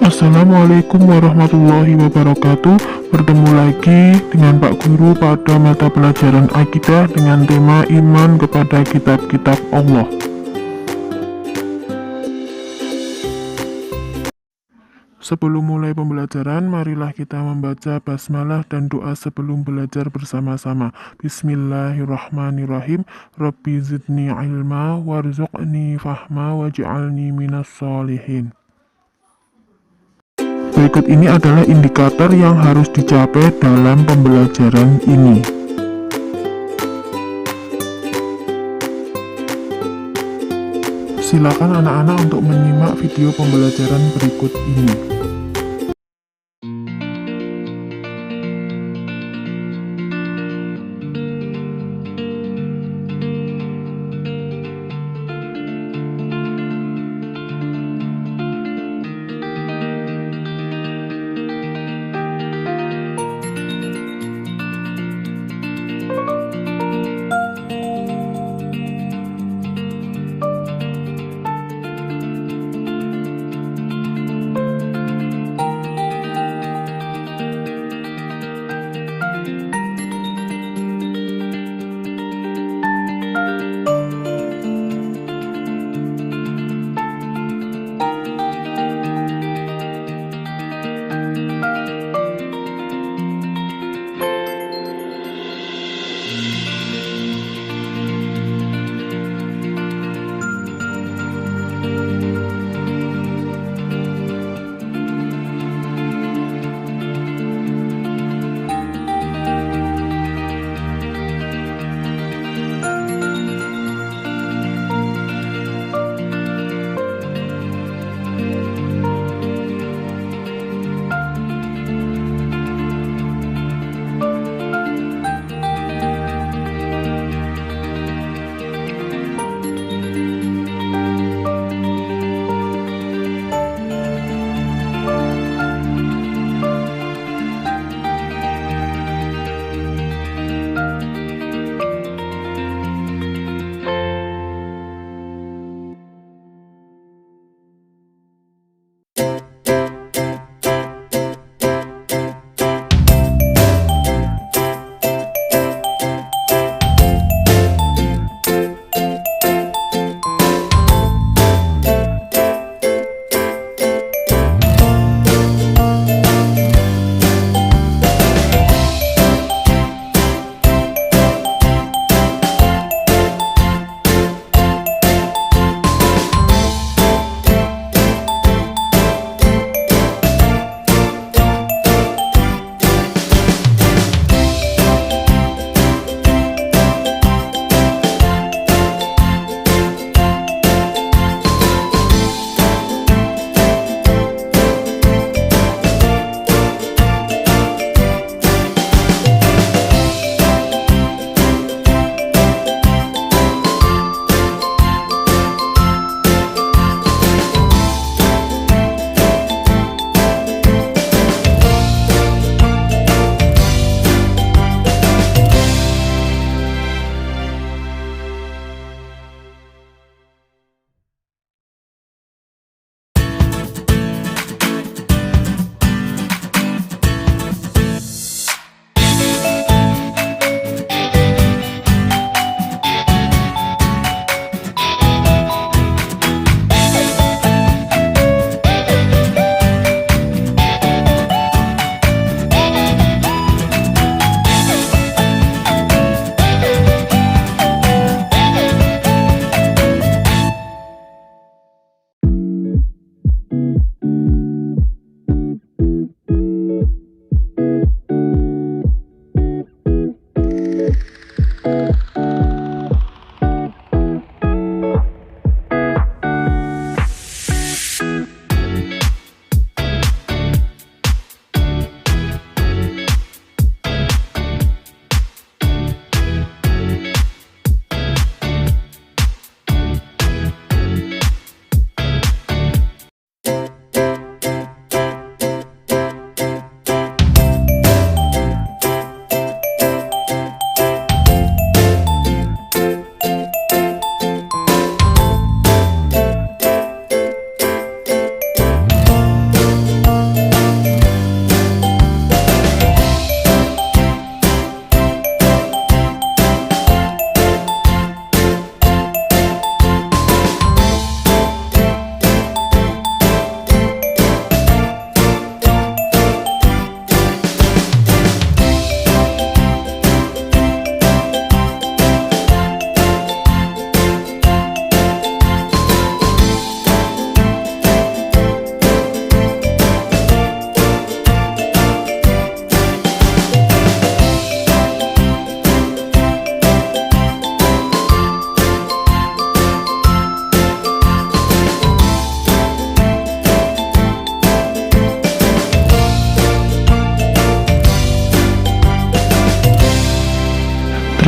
Assalamualaikum warahmatullahi wabarakatuh. Bertemu lagi dengan Pak Guru pada mata pelajaran Akidah dengan tema iman kepada kitab-kitab Allah. Sebelum mulai pembelajaran, marilah kita membaca basmalah dan doa sebelum belajar bersama-sama. Bismillahirrahmanirrahim. Rabbi zidni ilma warzuqni fahma waj'alni minas solihin. Berikut ini adalah indikator yang harus dicapai dalam pembelajaran ini. Silakan anak-anak untuk menyimak video pembelajaran berikut ini.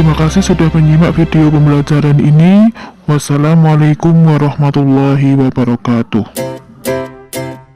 Terima kasih sudah menyimak video pembelajaran ini. Wassalamualaikum warahmatullahi wabarakatuh.